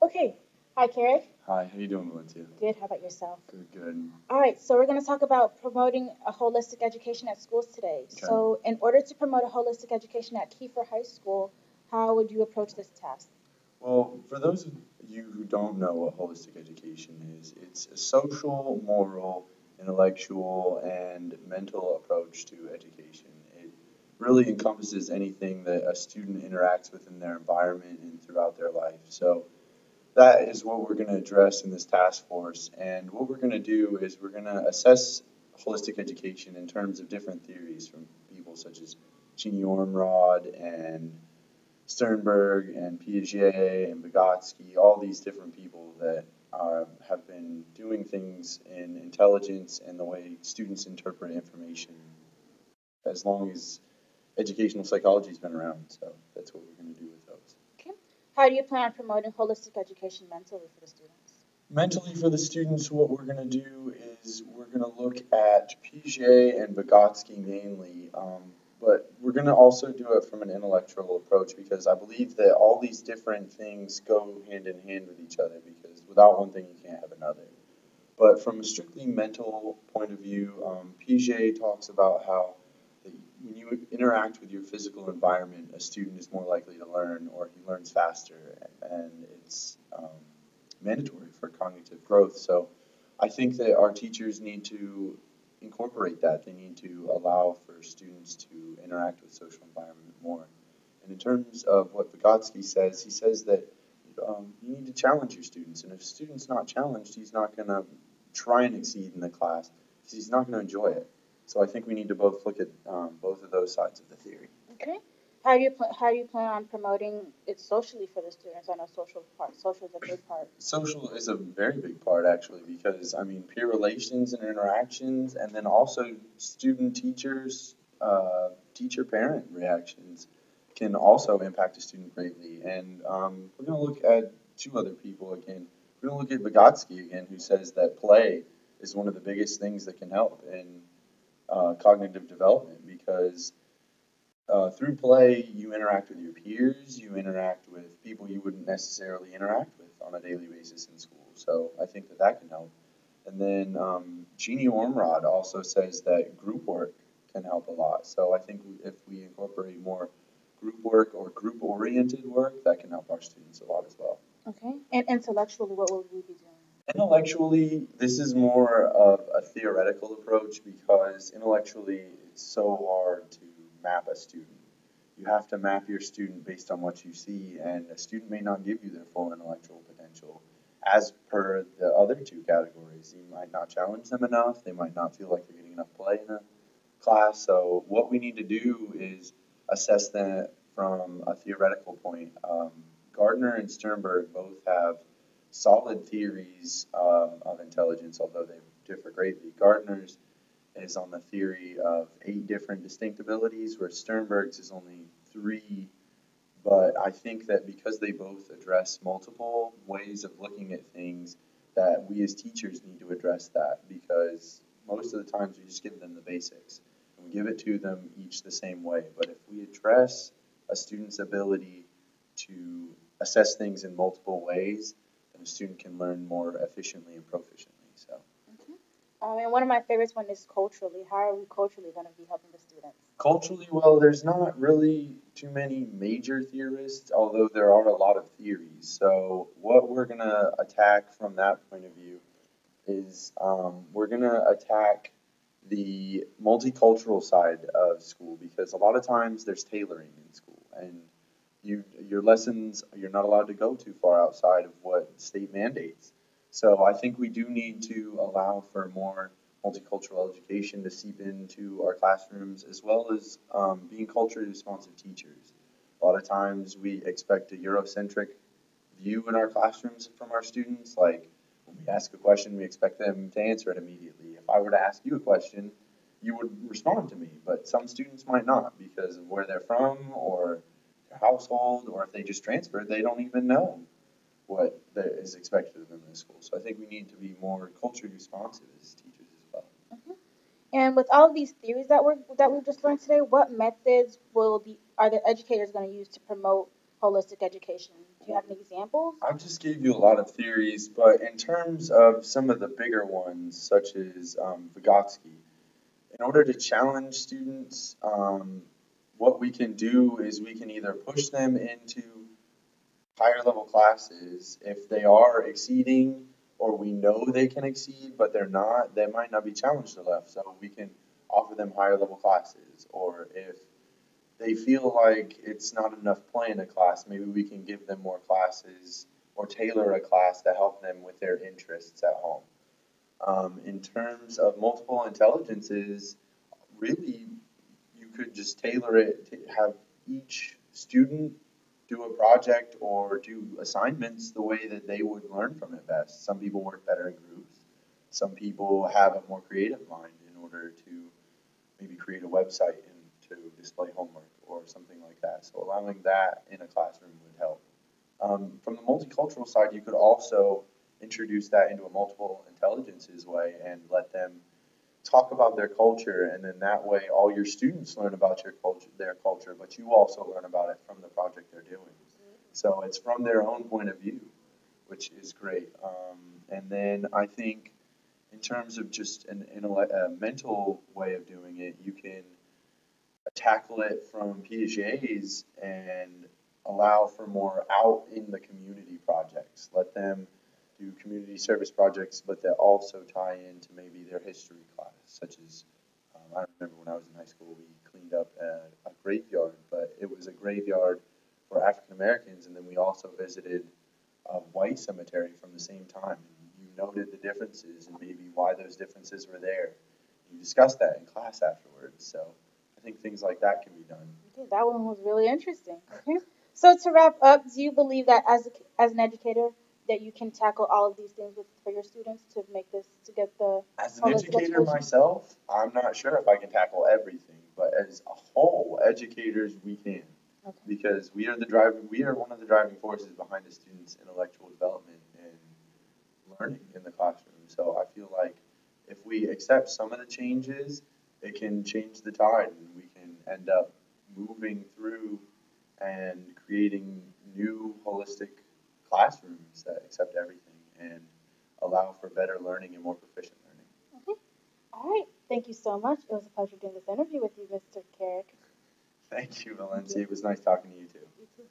Okay. Hi, Carrick. Hi, how you doing, Valencia? Good. How about yourself? Good, good. All right. So we're going to talk about promoting a holistic education at schools today. Okay. So, in order to promote a holistic education at Kiefer High School, how would you approach this task? Well, for those of you who don't know what holistic education is, it's a social, moral, intellectual, and mental approach to education. It really encompasses anything that a student interacts with in their environment and throughout their life. So that is what we're going to address in this task force. And what we're going to do is we're going to assess holistic education in terms of different theories from people such as Gene Ormrod and Sternberg and Piaget and Vygotsky, all these different people that have been doing things in intelligence and the way students interpret information as long as educational psychology has been around. So that's what we're going to do with those. Okay. How do you plan on promoting holistic education mentally for the students? Mentally, for the students, what we're going to do is we're going to look at Piaget and Vygotsky mainly, but we're going to also do it from an intellectual approach because I believe that all these different things go hand in hand with each other because without one thing, you can't have another. But from a strictly mental point of view, Piaget talks about how when you interact with your physical environment, a student is more likely to learn or he learns faster, and it's mandatory for cognitive growth. So I think that our teachers need to incorporate that. They need to allow for students to interact with social environment more. And in terms of what Vygotsky says, he says that you need to challenge your students. And if a student's not challenged, he's not going to try and exceed in the class because he's not going to enjoy it. So I think we need to both look at both of those sides of the theory. Okay. How do you plan on promoting it socially for the students? I know social is a big part. Social is a very big part actually because I mean peer relations and interactions, and then also student teachers, teacher parent reactions can also impact a student greatly. And we're going to look at two other people again. We're going to look at Vygotsky again, who says that play is one of the biggest things that can help in cognitive development because through play, you interact with your peers, you interact with people you wouldn't necessarily interact with on a daily basis in school. So I think that that can help. And then Jeannie Ormrod also says that group work can help a lot. So I think if we incorporate more group work or group oriented work, that can help our students a lot as well. Okay. And intellectually, what will we be doing? Intellectually, this is more of a theoretical approach because intellectually it's so hard to map a student. You have to map your student based on what you see, and a student may not give you their full intellectual potential as per the other two categories. You might not challenge them enough, they might not feel like they're getting enough play in a class. So, what we need to do is assess that from a theoretical point. Gardner and Sternberg both have solid theories of intelligence, although they differ greatly. Gardner's is on the theory of 8 different distinct abilities, where Sternberg's is only 3. But I think that because they both address multiple ways of looking at things, that we as teachers need to address that because most of the times we just give them the basics and we give it to them each the same way. But if we address a student's ability to assess things in multiple ways, then a student can learn more efficiently and proficiently. So. And one of my favorites one is culturally. How are we culturally going to be helping the students? Culturally, well, there's not really too many major theorists, although there are a lot of theories. So, what we're going to attack from that point of view is we're going to attack the multicultural side of school because a lot of times there's tailoring in school and your lessons you're not allowed to go too far outside of what state mandates. So I think we do need to allow for more multicultural education to seep into our classrooms as well as being culturally responsive teachers. A lot of times we expect a Eurocentric view in our classrooms from our students. Like when we ask a question, we expect them to answer it immediately. If I were to ask you a question, you would respond to me, but some students might not because of where they're from or their household, or if they just transferred, they don't even know what is expected of them in the school. So I think we need to be more culturally responsive as teachers as well. And with all of these theories that we've just learned today, what methods will the are the educators going to use to promote holistic education? Do you have any examples? I just gave you a lot of theories, but in terms of some of the bigger ones, such as Vygotsky, in order to challenge students, what we can do is we can either push them into higher level classes if they are exceeding or we know they can exceed but they're not, they might not be challenged enough, so we can offer them higher level classes. Or if they feel like it's not enough play in a class, maybe we can give them more classes or tailor a class to help them with their interests at home. In terms of multiple intelligences, really, you could just tailor it to have each student do a project or do assignments the way that they would learn from it best. Some people work better in groups. Some people have a more creative mind in order to maybe create a website and to display homework or something like that. So allowing that in a classroom would help. From the multicultural side, you could also introduce that into a multiple intelligences way and let them talk about their culture, and then that way all your students learn about their culture, but you also learn about it from the project they're doing. So it's from their own point of view, which is great. And then I think in terms of just a mental way of doing it, you can tackle it from Piaget's and allow for more out in the community projects. Let them do community service projects, but that also tie into maybe their history class, such as I remember when I was in high school, we cleaned up a graveyard, but it was a graveyard for African Americans, and then we also visited a white cemetery from the same time. And you noted the differences and maybe why those differences were there. You discussed that in class afterwards, so I think things like that can be done. Okay, that one was really interesting. Okay. So to wrap up, do you believe that as an educator that you can tackle all of these things for your students to make this to get the As an holistic educator education? myself, I'm not sure if I can tackle everything, but as a whole, educators, we can. Okay. Because we are one of the driving forces behind a student's intellectual development and learning in the classroom. So I feel like if we accept some of the changes, it can change the tide and we can end up moving through and creating new holistic classrooms that accept everything and allow for better learning and more proficient learning. Okay. All right. Thank you so much. It was a pleasure doing this interview with you, Mr. Carrick. Thank you, Valencia. It was nice talking to you too. You too.